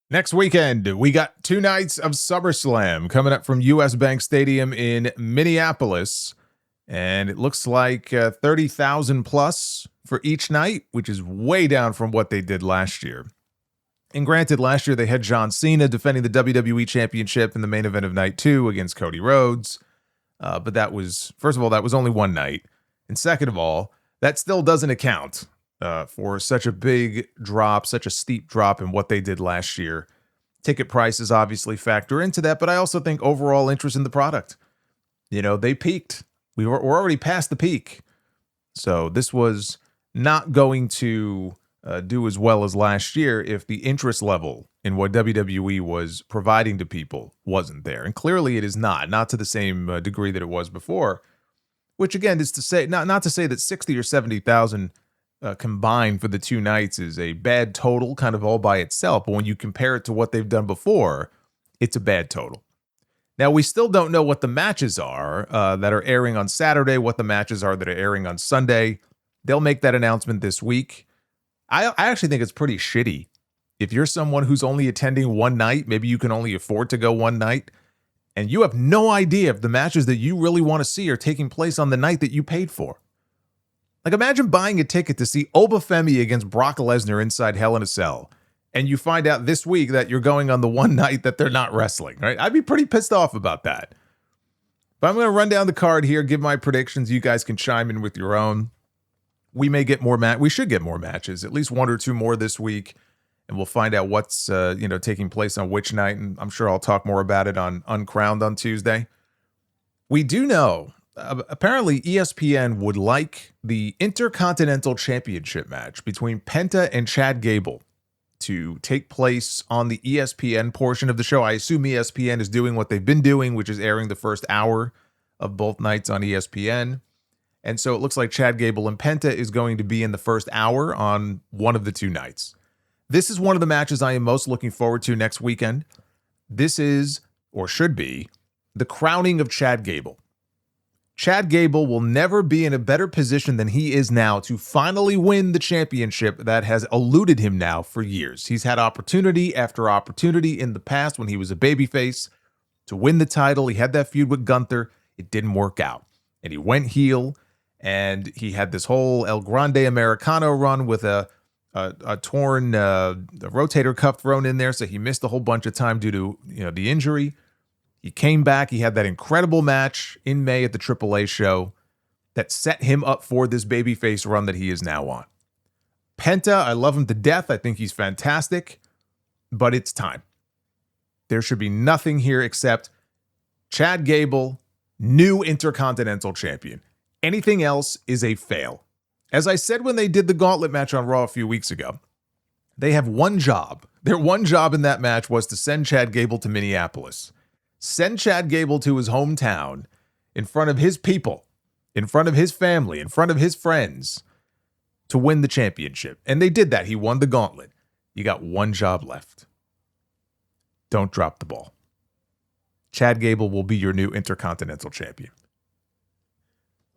Next weekend, we got 2 nights of SummerSlam coming up from US Bank Stadium in Minneapolis. And it looks like 30,000 plus for each night, which is way down from what they did last year. And granted, last year they had John Cena defending the WWE Championship in the main event of night 2 against Cody Rhodes. But that was, first of all, that was only one night. And second of all, that still doesn't account for such a big drop, such a steep drop in what they did last year. Ticket prices obviously factor into that, but I also think overall interest in the product. You know, they peaked. We're already past the peak. So this was not going to do as well as last year if the interest level in what WWE was providing to people wasn't there. And clearly it is not to the same degree that it was before, which again is to say, not to say that 60 or 70,000 combined for the 2 nights is a bad total kind of all by itself. But when you compare it to what they've done before, it's a bad total. Now, we still don't know what the matches are that are airing on Saturday, what the matches are that are airing on Sunday. They'll make that announcement this week. I actually think it's pretty shitty. If you're someone who's only attending one night, maybe you can only afford to go one night, and you have no idea if the matches that you really want to see are taking place on the night that you paid for. Like, imagine buying a ticket to see Oba Femi against Brock Lesnar inside Hell in a Cell, and you find out this week that you're going on the one night that they're not wrestling, right? I'd be pretty pissed off about that. But I'm going to run down the card here, give my predictions. You guys can chime in with your own. We may get more we should get more matches, at least 1 or 2 more this week, and we'll find out what's taking place on which night, and I'm sure I'll talk more about it on UNCROWNED on Tuesday. We do know, apparently ESPN would like the Intercontinental Championship match between Penta and Chad Gable to take place on the ESPN portion of the show. I assume ESPN is doing what they've been doing, which is airing the first hour of both nights on ESPN. And so it looks like Chad Gable and Penta is going to be in the first hour on one of the 2 nights. This is one of the matches I am most looking forward to next weekend. This is, or should be, the crowning of Chad Gable. Chad Gable will never be in a better position than he is now to finally win the championship that has eluded him now for years. He's had opportunity after opportunity in the past when he was a babyface to win the title. He had that feud with Gunther. It didn't work out. And he went heel, and he had this whole El Grande Americano run with a torn rotator cuff thrown in there, so he missed a whole bunch of time due to the injury. He came back. He had that incredible match in May at the AAA show that set him up for this babyface run that he is now on. Penta, I love him to death. I think he's fantastic, but it's time. There should be nothing here except Chad Gable, new Intercontinental Champion. Anything else is a fail. As I said when they did the gauntlet match on Raw a few weeks ago, they have one job. Their one job in that match was to send Chad Gable to Minneapolis. Send Chad Gable to his hometown in front of his people, in front of his family, in front of his friends to win the championship. And they did that. He won the gauntlet. You got one job left. Don't drop the ball. Chad Gable will be your new Intercontinental Champion.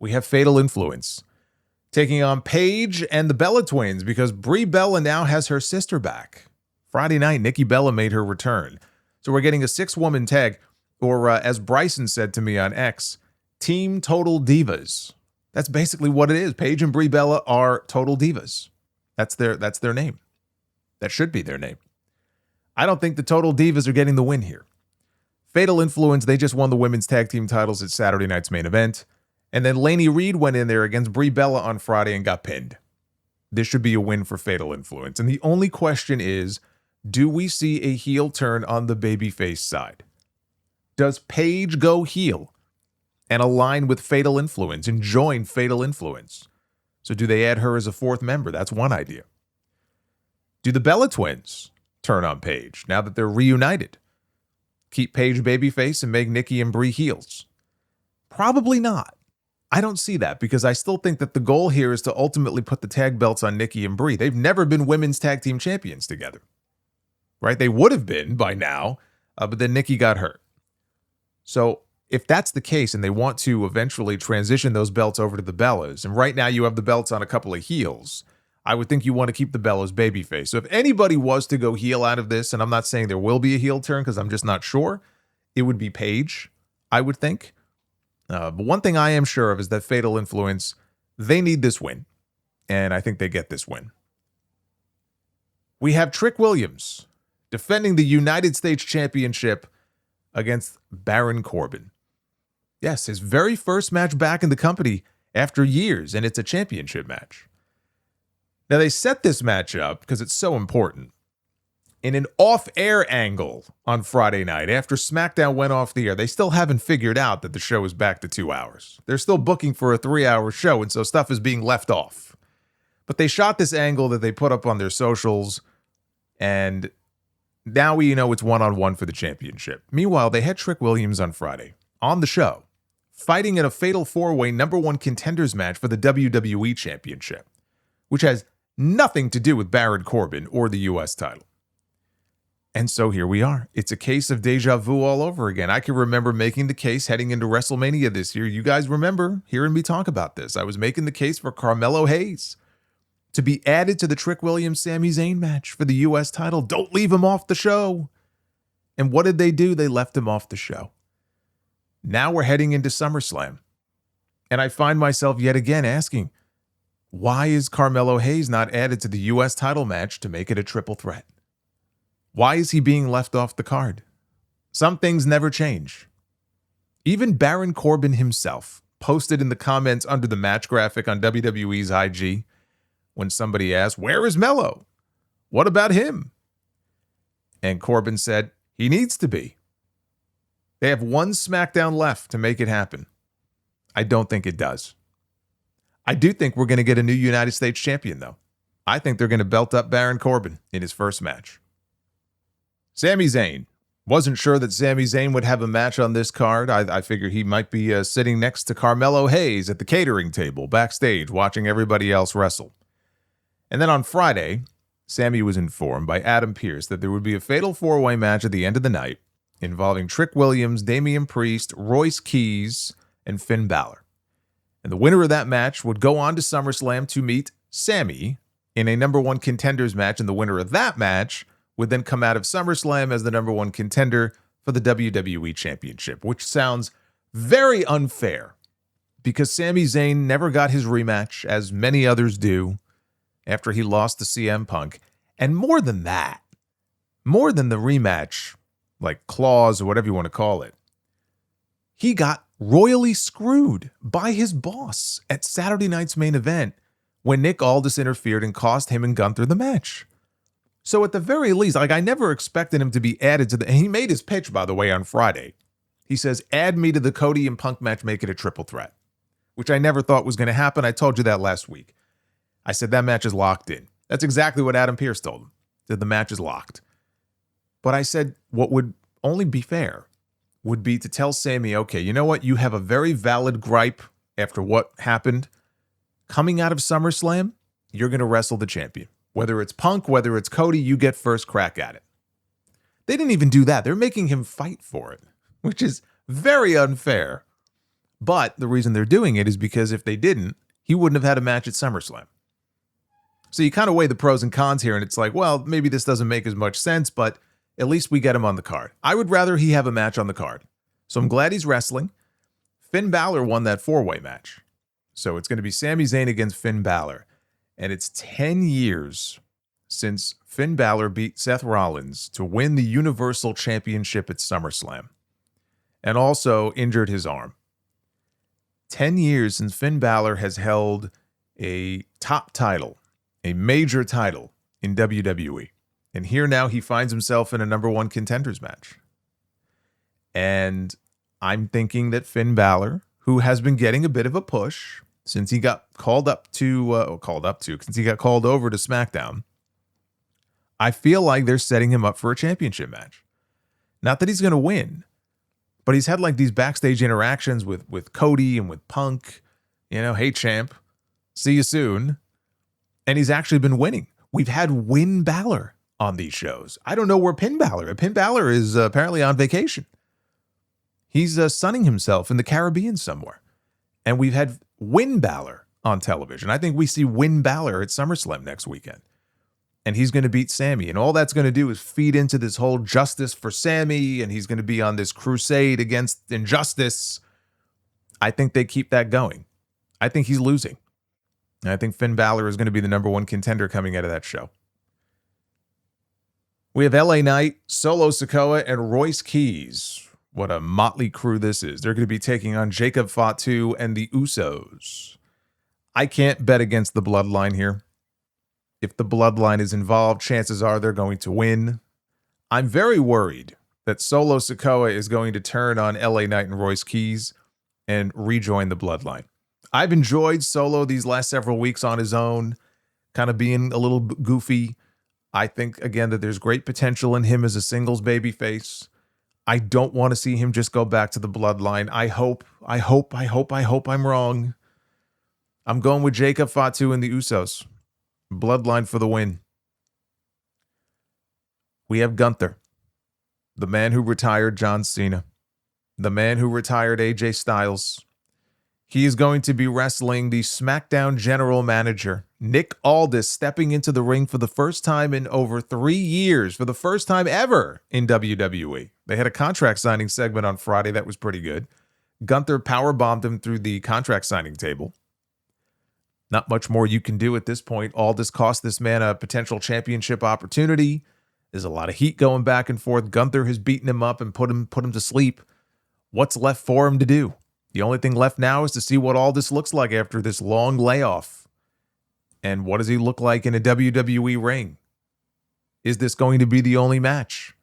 We have Fatal Influence taking on Paige and the Bella Twins because Brie Bella now has her sister back. Friday night, Nikki Bella made her return. So we're getting a 6-woman tag, or as Bryson said to me on X, Team Total Divas. That's basically what it is. Paige and Brie Bella are Total Divas. That's their name. That should be their name. I don't think the Total Divas are getting the win here. Fatal Influence, they just won the women's tag team titles at Saturday night's main event. And then Lainey Reed went in there against Brie Bella on Friday and got pinned. This should be a win for Fatal Influence. And the only question is, do we see a heel turn on the babyface side? Does Paige go heel and align with Fatal Influence and join Fatal Influence? So do they add her as a 4th member? That's one idea. Do the Bella Twins turn on Paige now that they're reunited? Keep Paige babyface and make Nikki and Brie heels? Probably not. I don't see that because I still think that the goal here is to ultimately put the tag belts on Nikki and Brie. They've never been women's tag team champions together. Right? They would have been by now, but then Nikki got hurt. So if that's the case and they want to eventually transition those belts over to the Bellas, and right now you have the belts on a couple of heels, I would think you want to keep the Bellas babyface. So if anybody was to go heel out of this, and I'm not saying there will be a heel turn because I'm just not sure, it would be Paige, I would think. But one thing I am sure of is that Fatal Influence, they need this win. And I think they get this win. We have Trick Williams defending the United States Championship against Baron Corbin. Yes, his very first match back in the company after years, and it's a championship match. Now, they set this match up, because it's so important, in an off-air angle on Friday night. After SmackDown went off the air, they still haven't figured out that the show is back to 2 hours. They're still booking for a 3-hour show, and so stuff is being left off. But they shot this angle that they put up on their socials, and now we know it's one-on-one for the championship. Meanwhile, they had Trick Williams on Friday, on the show, fighting in a fatal 4-way #1 contenders match for the WWE Championship, which has nothing to do with Baron Corbin or the U.S. title. And so here we are. It's a case of deja vu all over again. I can remember making the case heading into WrestleMania this year. You guys remember hearing me talk about this. I was making the case for Carmelo Hayes to be added to the Trick Williams-Sami Zayn match for the U.S. title. Don't leave him off the show. And what did they do? They left him off the show. Now we're heading into SummerSlam. And I find myself yet again asking, why is Carmelo Hayes not added to the U.S. title match to make it a triple threat? Why is he being left off the card? Some things never change. Even Baron Corbin himself posted in the comments under the match graphic on WWE's IG when somebody asked, where is Melo? What about him? And Corbin said, he needs to be. They have one SmackDown left to make it happen. I don't think it does. I do think we're going to get a new United States champion, though. I think they're going to belt up Baron Corbin in his first match. Sami Zayn. Wasn't sure that Sami Zayn would have a match on this card. I figured he might be sitting next to Carmelo Hayes at the catering table backstage watching everybody else wrestle. And then on Friday, Sami was informed by Adam Pearce that there would be a fatal 4-way match at the end of the night involving Trick Williams, Damian Priest, Royce Keys, and Finn Balor. And the winner of that match would go on to SummerSlam to meet Sami in a #1 contenders match, and the winner of that match would then come out of SummerSlam as the #1 contender for the WWE Championship, which sounds very unfair because Sami Zayn never got his rematch, as many others do, after he lost to CM Punk. And more than that, more than the rematch, like clause or whatever you want to call it, he got royally screwed by his boss at Saturday night's main event when Nick Aldis interfered and cost him and Gunther the match. So at the very least, I never expected him to be added to and he made his pitch, by the way, on Friday. He says, add me to the Cody and Punk match, make it a triple threat, which I never thought was going to happen. I told you that last week. I said that match is locked in. That's exactly what Adam Pearce told him, that the match is locked. But I said what would only be fair would be to tell Sami, okay, you know what? You have a very valid gripe after what happened. Coming out of SummerSlam, you're going to wrestle the champion. Whether it's Punk, whether it's Cody, you get first crack at it. They didn't even do that. They're making him fight for it, which is very unfair. But the reason they're doing it is because if they didn't, he wouldn't have had a match at SummerSlam. So you kind of weigh the pros and cons here, and it's like, well, maybe this doesn't make as much sense, but at least we get him on the card. I would rather he have a match on the card. So I'm glad he's wrestling. Finn Balor won that 4-way match. So it's going to be Sami Zayn against Finn Balor. And it's 10 years since Finn Balor beat Seth Rollins to win the Universal Championship at SummerSlam. And also injured his arm. 10 years since Finn Balor has held a top title, a major title in WWE. And here now he finds himself in a #1 contenders match. And I'm thinking that Finn Balor, who has been getting a bit of a push since he got since he got called over to SmackDown, I feel like they're setting him up for a championship match. Not that he's going to win, but he's had like these backstage interactions with Cody and with Punk. You know, hey champ, see you soon. And he's actually been winning. We've had Win Balor on these shows. I don't know where Pin Balor. Pin Balor is apparently on vacation. He's sunning himself in the Caribbean somewhere. And we've had Win Balor on television. I think we see Finn Balor at SummerSlam next weekend. And he's going to beat Sammy. And all that's going to do is feed into this whole justice for Sammy. And he's going to be on this crusade against injustice. I think they keep that going. I think he's losing. And I think Finn Balor is going to be the number one contender coming out of that show. We have LA Knight, Solo Sikoa, and Royce Keys. What a motley crew this is. They're going to be taking on Jacob Fatu and the Usos. I can't bet against the Bloodline here. If the Bloodline is involved, chances are they're going to win. I'm very worried that Solo Sikoa is going to turn on LA Knight and Royce Keys and rejoin the Bloodline. I've enjoyed Solo these last several weeks on his own, kind of being a little goofy. I think, again, that there's great potential in him as a singles babyface. I don't want to see him just go back to the Bloodline. I hope I'm wrong. I'm going with Jacob Fatu and the Usos. Bloodline for the win. We have Gunther, the man who retired John Cena, the man who retired AJ Styles. He is going to be wrestling the SmackDown general manager, Nick Aldis, stepping into the ring for the first time in over 3 years, for the first time ever in WWE. They had a contract signing segment on Friday that was pretty good. Gunther powerbombed him through the contract signing table. Not much more you can do at this point. Aldis cost this man a potential championship opportunity. There's a lot of heat going back and forth. Gunther has beaten him up and put him to sleep. What's left for him to do? The only thing left now is to see what Aldis looks like after this long layoff. And what does he look like in a WWE ring? Is this going to be the only match?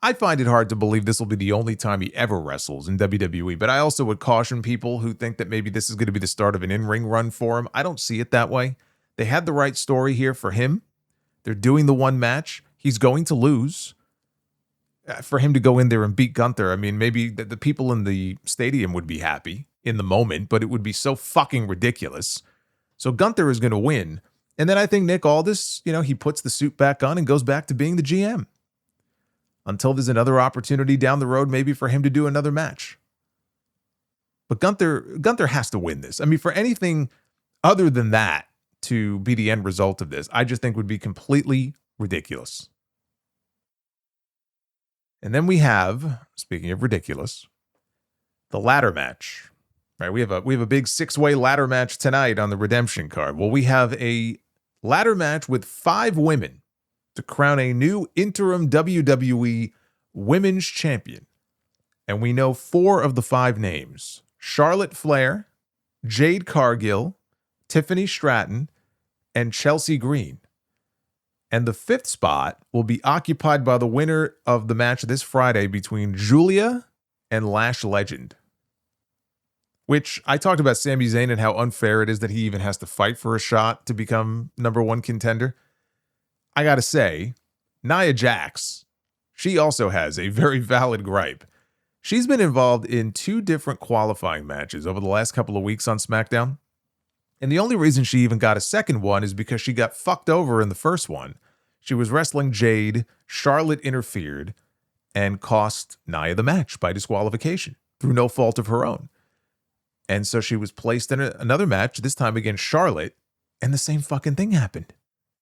I find it hard to believe this will be the only time he ever wrestles in WWE, but I also would caution people who think that maybe this is going to be the start of an in-ring run for him. I don't see it that way. They had the right story here for him. They're doing the one match. He's going to lose. For him to go in there and beat Gunther, I mean, maybe the people in the stadium would be happy in the moment, but it would be so fucking ridiculous. So Gunther is going to win. And then I think Nick Aldis, he puts the suit back on and goes back to being the GM. Until there's another opportunity down the road, maybe for him to do another match. But Gunther has to win this. I mean, for anything other than that to be the end result of this, I just think would be completely ridiculous. And then we have, speaking of ridiculous, the ladder match. Right? We have a big 6-way ladder match tonight on the Redemption card. Well, we have a ladder match with 5 women to crown a new interim WWE Women's Champion. And we know 4 of the 5 names: Charlotte Flair, Jade Cargill, Tiffany Stratton, and Chelsea Green. And the 5th spot will be occupied by the winner of the match this Friday between Julia and Lash Legend. Which I talked about Sami Zayn and how unfair it is that he even has to fight for a shot to become number 1 contender. I gotta say, Nia Jax, she also has a very valid gripe. She's been involved in 2 different qualifying matches over the last couple of weeks on SmackDown. And the only reason she even got a second one is because she got fucked over in the first one. She was wrestling Jade, Charlotte interfered, and cost Nia the match by disqualification through no fault of her own. And so she was placed in another match, this time against Charlotte, and the same fucking thing happened.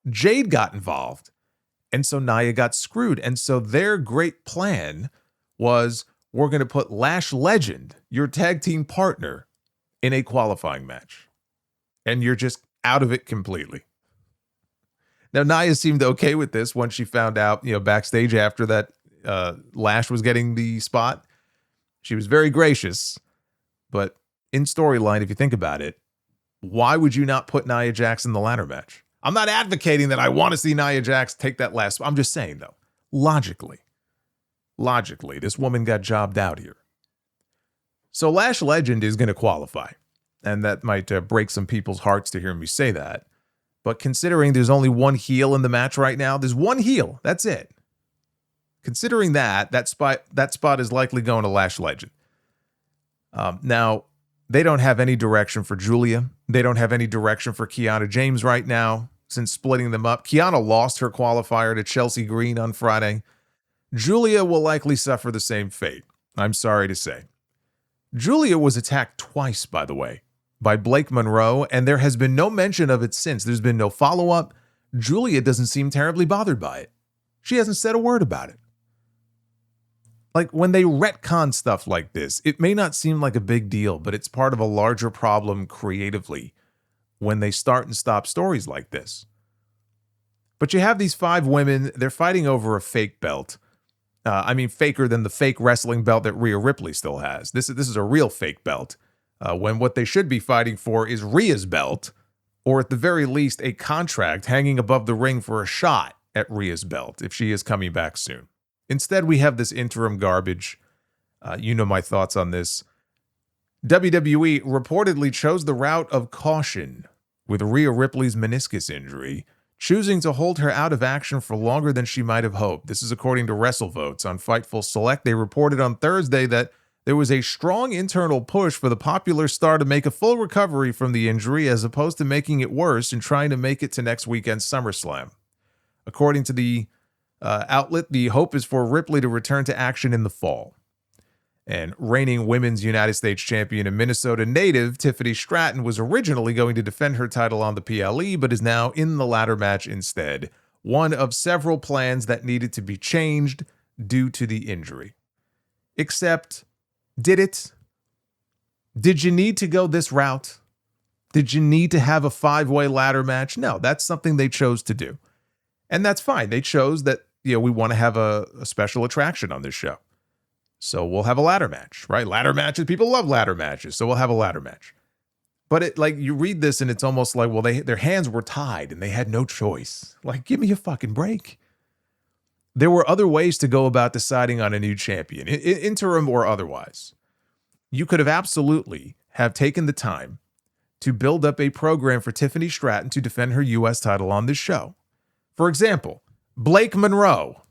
Jade got involved, and so Nia got screwed. And so their great plan was, we're going to put Lash Legend, your tag team partner, in a qualifying match. And you're just out of it completely. Now, Nia seemed okay with this once she found out, backstage after that Lash was getting the spot. She was very gracious. But in storyline, if you think about it, why would you not put Nia Jax in the ladder match? I'm not advocating that I want to see Nia Jax take that last spot. I'm just saying, though, logically, this woman got jobbed out here. So Lash Legend is going to qualify. And that might break some people's hearts to hear me say that. But considering there's only one heel in the match right now, there's one heel. That's it. Considering that spot is likely going to Lash Legend. Now, they don't have any direction for Julia. They don't have any direction for Kiana James right now since splitting them up. Kiana lost her qualifier to Chelsea Green on Friday. Julia will likely suffer the same fate, I'm sorry to say. Julia was attacked twice, by the way, by Blake Monroe, and there has been no mention of it since. There's been no follow-up. Julia doesn't seem terribly bothered by it. She hasn't said a word about it. Like, when they retcon stuff like this, it may not seem like a big deal, but it's part of a larger problem creatively when they start and stop stories like this. But you have these 5 women, they're fighting over a fake belt. Faker than the fake wrestling belt that Rhea Ripley still has. This is a real fake belt, when what they should be fighting for is Rhea's belt, or at the very least, a contract hanging above the ring for a shot at Rhea's belt if she is coming back soon. Instead, we have this interim garbage. You know my thoughts on this. WWE reportedly chose the route of caution with Rhea Ripley's meniscus injury, choosing to hold her out of action for longer than she might have hoped. This is according to WrestleVotes on Fightful Select. They reported on Thursday that there was a strong internal push for the popular star to make a full recovery from the injury as opposed to making it worse and trying to make it to next weekend's SummerSlam. According to the outlet, the hope is for Ripley to return to action in the fall. And reigning women's United States champion and Minnesota native Tiffany Stratton was originally going to defend her title on the PLE, but is now in the ladder match instead. One of several plans that needed to be changed due to the injury. Except, did it? Did you need to go this route? Did you need to have a 5-way ladder match? No, that's something they chose to do. And that's fine. They chose that, we want to have a special attraction on this show. So we'll have a ladder match, right? Ladder matches, people love ladder matches, so we'll have a ladder match. But you read this and it's almost like, well, their hands were tied and they had no choice. Like, give me a fucking break. There were other ways to go about deciding on a new champion, interim or otherwise. You could have absolutely have taken the time to build up a program for Tiffany Stratton to defend her U.S. title on this show. For example, Blake Monroe,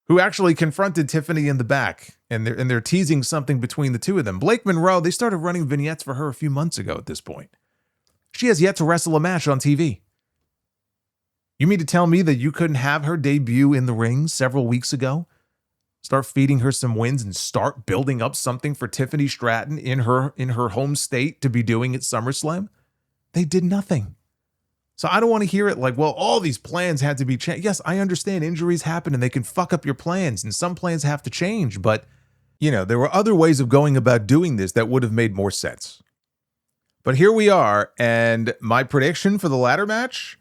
who actually confronted Tiffany in the back, and they're teasing something between the two of them. Blake Monroe, they started running vignettes for her a few months ago at this point. She has yet to wrestle a match on TV. You mean to tell me that you couldn't have her debut in the ring several weeks ago? Start feeding her some wins and start building up something for Tiffany Stratton in her home state to be doing at SummerSlam? They did nothing. So I don't want to hear it like, well, all these plans had to be changed. Yes, I understand injuries happen and they can fuck up your plans and some plans have to change. But, there were other ways of going about doing this that would have made more sense. But here we are. And my prediction for the ladder match,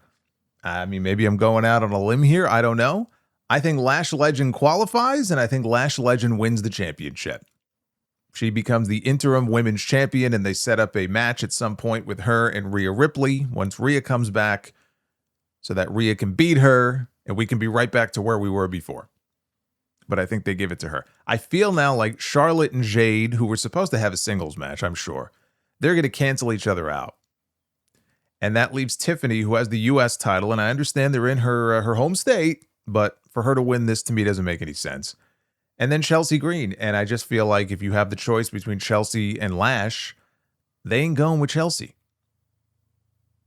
maybe I'm going out on a limb here. I don't know. I think Lash Legend qualifies and I think Lash Legend wins the championship. She becomes the interim women's champion, and they set up a match at some point with her and Rhea Ripley once Rhea comes back so that Rhea can beat her, and we can be right back to where we were before. But I think they give it to her. I feel now like Charlotte and Jade, who were supposed to have a singles match, I'm sure, they're going to cancel each other out. And that leaves Tiffany, who has the U.S. title, and I understand they're in her home state, but for her to win this, to me, doesn't make any sense. And then Chelsea Green. And I just feel like if you have the choice between Chelsea and Lash, they ain't going with Chelsea.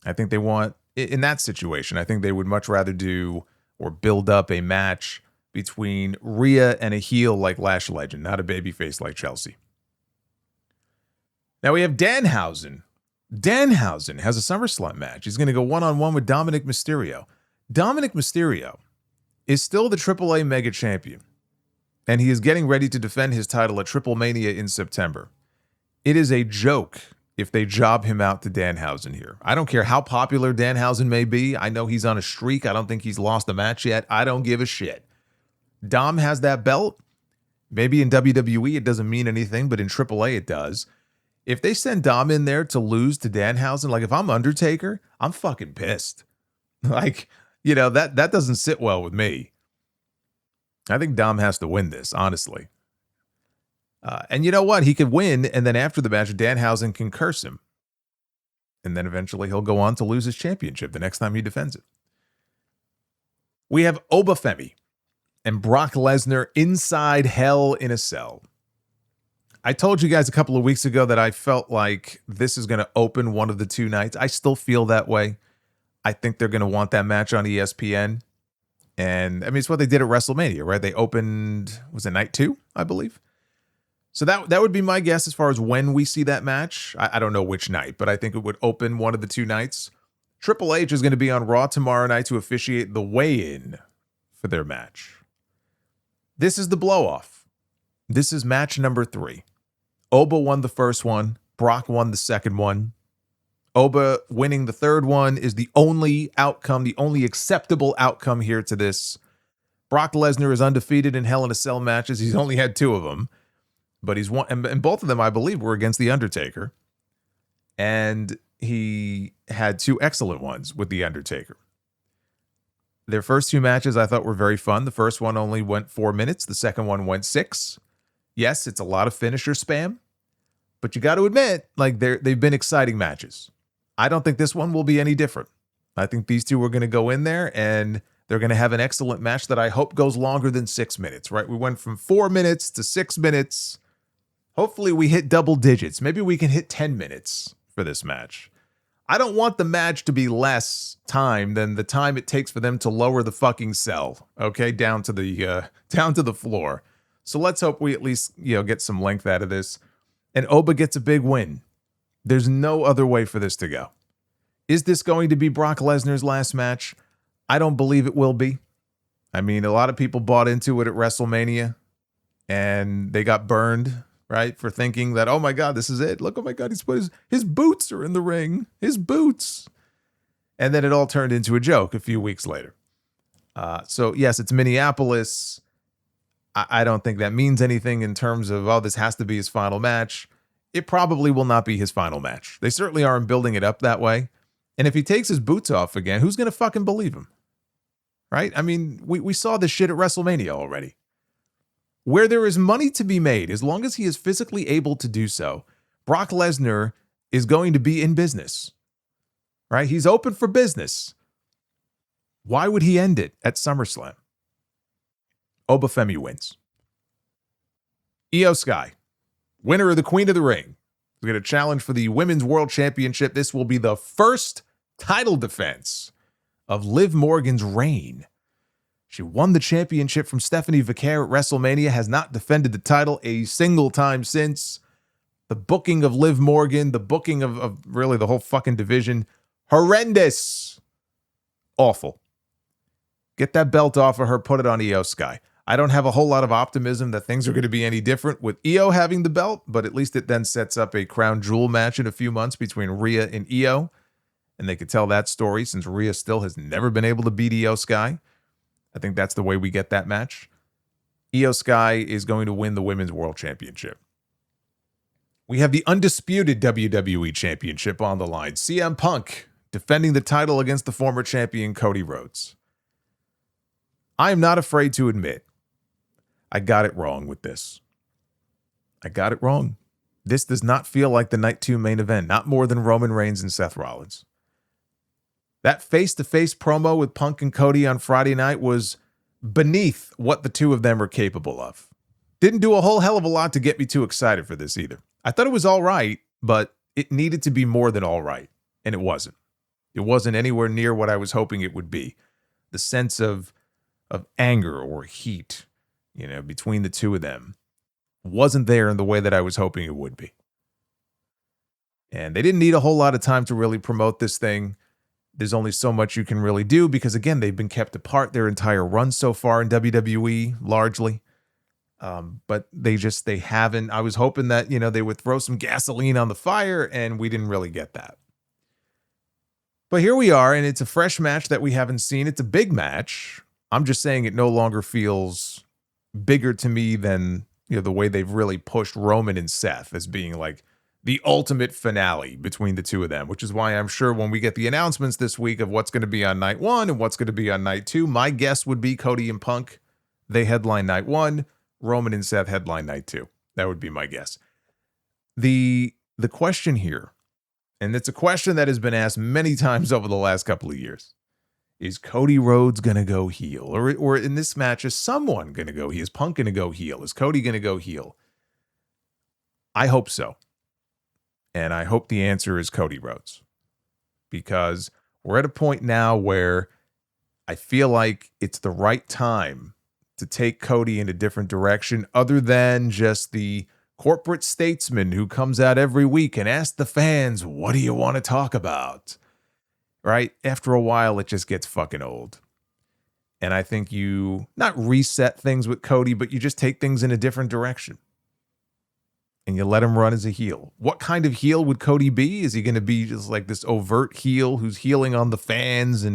I think they want, in that situation, I think they would much rather do or build up a match between Rhea and a heel like Lash Legend, not a babyface like Chelsea. Now we have Danhausen. Danhausen has a SummerSlam match. He's going to go one-on-one with Dominic Mysterio. Dominic Mysterio is still the AAA Mega Champion, and he is getting ready to defend his title at Triple Mania in September. It is a joke if they job him out to Danhausen here. I don't care how popular Danhausen may be. I know he's on a streak. I don't think he's lost a match yet. I don't give a shit. Dom has that belt. Maybe in WWE it doesn't mean anything, but in AAA it does. If they send Dom in there to lose to Danhausen, like if I'm Undertaker, I'm fucking pissed. That doesn't sit well with me. I think Dom has to win this, honestly. And you know what? He could win, and then after the match, Danhausen can curse him. And then eventually he'll go on to lose his championship the next time he defends it. We have Oba Femi and Brock Lesnar inside Hell in a Cell. I told you guys a couple of weeks ago that I felt like this is going to open one of the two nights. I still feel that way. I think they're going to want that match on ESPN. And it's what they did at WrestleMania, right? They opened, was it night 2, I believe? So that would be my guess as far as when we see that match. I don't know which night, but I think it would open one of the two nights. Triple H is going to be on Raw tomorrow night to officiate the weigh-in for their match. This is the blow-off. This is match number 3. Oba won the first one. Brock won the second one. Oba winning the third one is the only outcome, the only acceptable outcome here to this. Brock Lesnar is undefeated in Hell in a Cell matches. He's only had 2 of them. But he's won, and both of them, I believe, were against The Undertaker. And he had 2 excellent ones with The Undertaker. Their first 2 matches I thought were very fun. The first one only went 4 minutes. The second one went 6. Yes, it's a lot of finisher spam. But you got to admit, like they've been exciting matches. I don't think this one will be any different. I think these 2 are going to go in there and they're going to have an excellent match that I hope goes longer than 6 minutes, right? We went from 4 minutes to 6 minutes. Hopefully we hit double digits. Maybe we can hit 10 minutes for this match. I don't want the match to be less time than the time it takes for them to lower the fucking cell, okay, down to the floor. So let's hope we at least, get some length out of this. And Oba gets a big win. There's no other way for this to go. Is this going to be Brock Lesnar's last match? I don't believe it will be. I mean, a lot of people bought into it at WrestleMania, and they got burned, right, for thinking that, oh my God, this is it. Look, oh my God, he's put his boots are in the ring. His boots. And then it all turned into a joke a few weeks later. So, yes, it's Minneapolis. I don't think that means anything in terms of, oh, this has to be his final match. It probably will not be his final match. They certainly aren't building it up that way. And if he takes his boots off again, who's going to fucking believe him? Right? I mean, we saw this shit at WrestleMania already. Where there is money to be made, as long as he is physically able to do so, Brock Lesnar is going to be in business. Right? He's open for business. Why would he end it at SummerSlam? Oba Femi wins. Io Sky, winner of the Queen of the Ring, is going to challenge for the Women's World Championship. This will be the first title defense of Liv Morgan's reign. She won the championship from Stephanie Vicaire at WrestleMania, has not defended the title a single time since. The booking of Liv Morgan, the booking of really the whole fucking division, horrendous. Awful. Get that belt off of her, put it on Io Sky. I don't have a whole lot of optimism that things are going to be any different with Io having the belt, but at least it then sets up a crown jewel match in a few months between Rhea and Io. And they could tell that story since Rhea still has never been able to beat Io Sky. I think that's the way we get that match. Io Sky is going to win the Women's World Championship. We have the undisputed WWE Championship on the line. CM Punk defending the title against the former champion Cody Rhodes. I am not afraid to admit I got it wrong with this. I got it wrong. This does not feel like the Night 2 main event, not more than Roman Reigns and Seth Rollins. That face-to-face promo with Punk and Cody on Friday night was beneath what the two of them are capable of. Didn't do a whole hell of a lot to get me too excited for this either. I thought it was all right, but it needed to be more than all right, and it wasn't. It wasn't anywhere near what I was hoping it would be. The sense of anger or heat, between the two of them wasn't there in the way that I was hoping it would be. And they didn't need a whole lot of time to really promote this thing. There's only so much you can really do because, again, they've been kept apart their entire run so far in WWE, largely. But they haven't. I was hoping that, they would throw some gasoline on the fire, and we didn't really get that. But here we are, and it's a fresh match that we haven't seen. It's a big match. I'm just saying it no longer feels bigger to me than, the way they've really pushed Roman and Seth as being like the ultimate finale between the two of them, which is why I'm sure when we get the announcements this week of what's going to be on night 1 and what's going to be on night 2, my guess would be Cody and Punk. They headline night 1, Roman and Seth headline night 2. That would be my guess. The question here, and it's a question that has been asked many times over the last couple of years, is Cody Rhodes going to go heel? Or in this match, is someone going to go heel? Is Punk going to go heel? Is Cody going to go heel? I hope so. And I hope the answer is Cody Rhodes. Because we're at a point now where I feel like it's the right time to take Cody in a different direction other than just the corporate statesman who comes out every week and asks the fans, what do you want to talk about? Right? After a while, it just gets fucking old. And I think you not reset things with Cody, but you just take things in a different direction. And you let him run as a heel. What kind of heel would Cody be? Is he going to be just like this overt heel who's healing on the fans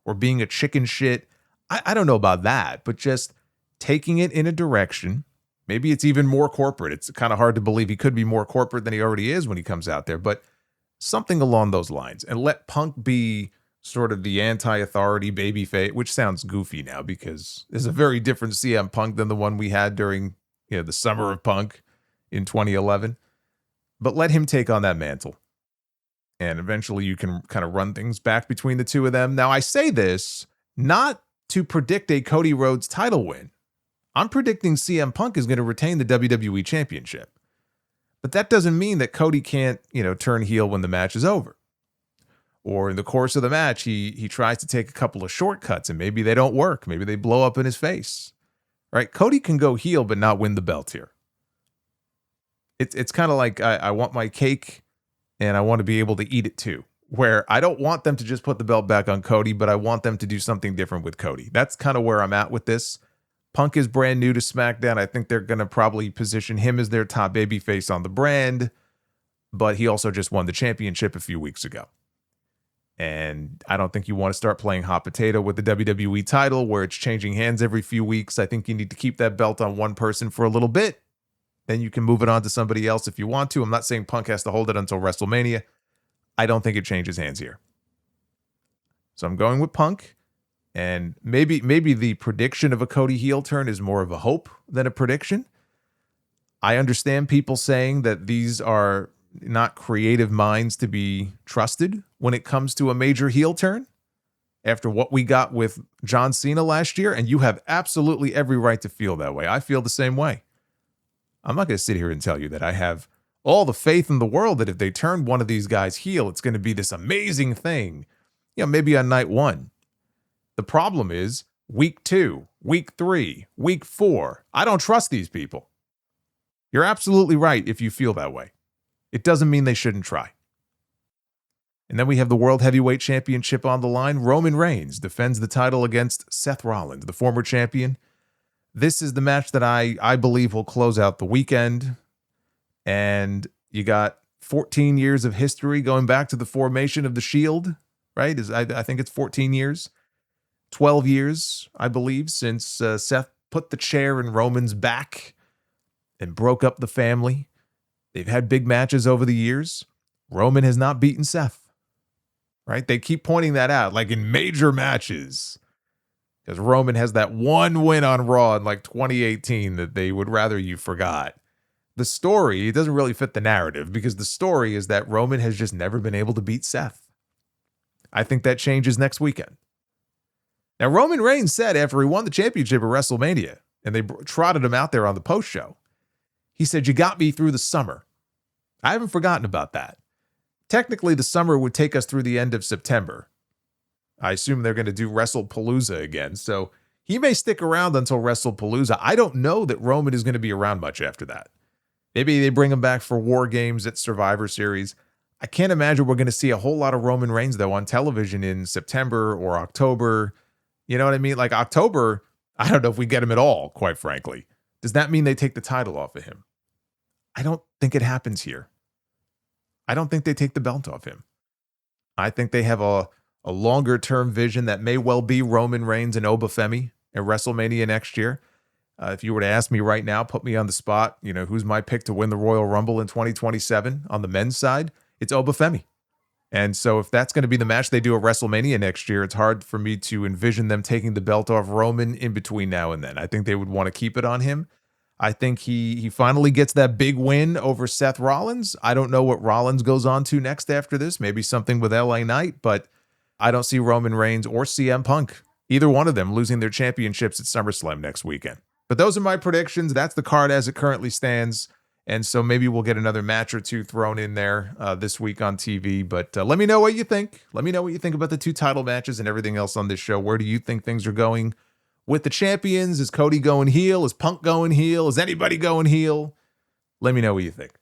or being a chicken shit? I don't know about that, but just taking it in a direction. Maybe it's even more corporate. It's kind of hard to believe he could be more corporate than he already is when he comes out there, but something along those lines. And let Punk be sort of the anti-authority babyface, which sounds goofy now because there's a very different CM Punk than the one we had during the Summer of Punk in 2011. But let him take on that mantle. And eventually you can kind of run things back between the two of them. Now, I say this not to predict a Cody Rhodes title win. I'm predicting CM Punk is going to retain the WWE Championship. But that doesn't mean that Cody can't, turn heel when the match is over. Or in the course of the match, he tries to take a couple of shortcuts and maybe they don't work. Maybe they blow up in his face. Right? Cody can go heel but not win the belt here. It's kind of like I want my cake and I want to be able to eat it too. Where I don't want them to just put the belt back on Cody, but I want them to do something different with Cody. That's kind of where I'm at with this. Punk is brand new to SmackDown. I think they're going to probably position him as their top babyface on the brand, but he also just won the championship a few weeks ago. And I don't think you want to start playing hot potato with the WWE title where it's changing hands every few weeks. I think you need to keep that belt on one person for a little bit. Then you can move it on to somebody else if you want to. I'm not saying Punk has to hold it until WrestleMania. I don't think it changes hands here. So I'm going with Punk. And maybe the prediction of a Cody heel turn is more of a hope than a prediction. I understand people saying that these are not creative minds to be trusted when it comes to a major heel turn after what we got with John Cena last year. And you have absolutely every right to feel that way. I feel the same way. I'm not going to sit here and tell you that I have all the faith in the world that if they turn one of these guys heel, it's going to be this amazing thing. Maybe on night 1. The problem is week 2, week 3, week 4. I don't trust these people. You're absolutely right if you feel that way. It doesn't mean they shouldn't try. And then we have the World Heavyweight Championship on the line. Roman Reigns defends the title against Seth Rollins, the former champion. This is the match that I believe will close out the weekend. And you got 14 years of history going back to the formation of the Shield, right? I think it's 14 years. 12 years, I believe, since Seth put the chair in Roman's back and broke up the family. They've had big matches over the years. Roman has not beaten Seth, right? They keep pointing that out, like in major matches. Because Roman has that one win on Raw in like 2018 that they would rather you forgot. The story, it doesn't really fit the narrative because the story is that Roman has just never been able to beat Seth. I think that changes next weekend. Now, Roman Reigns said after he won the championship at WrestleMania, and they trotted him out there on the post show, he said, "You got me through the summer." I haven't forgotten about that. Technically, the summer would take us through the end of September. I assume they're going to do WrestlePalooza again, so he may stick around until WrestlePalooza. I don't know that Roman is going to be around much after that. Maybe they bring him back for War Games at Survivor Series. I can't imagine we're going to see a whole lot of Roman Reigns, though, on television in September or October. You know what I mean? Like October, I don't know if we get him at all, quite frankly. Does that mean they take the title off of him? I don't think it happens here. I don't think they take the belt off him. I think they have a longer-term vision that may well be Roman Reigns and Oba Femi at WrestleMania next year. If you were to ask me right now, put me on the spot, who's my pick to win the Royal Rumble in 2027 on the men's side, it's Oba Femi. And so if that's going to be the match they do at WrestleMania next year, it's hard for me to envision them taking the belt off Roman in between now and then. I think they would want to keep it on him. I think he finally gets that big win over Seth Rollins. I don't know what Rollins goes on to next after this. Maybe something with LA Knight, but I don't see Roman Reigns or CM Punk, either one of them, losing their championships at SummerSlam next weekend. But those are my predictions. That's the card as it currently stands. And so maybe we'll get another match or two thrown in there this week on TV. But let me know what you think. Let me know what you think about the 2 title matches and everything else on this show. Where do you think things are going with the champions? Is Cody going heel? Is Punk going heel? Is anybody going heel? Let me know what you think.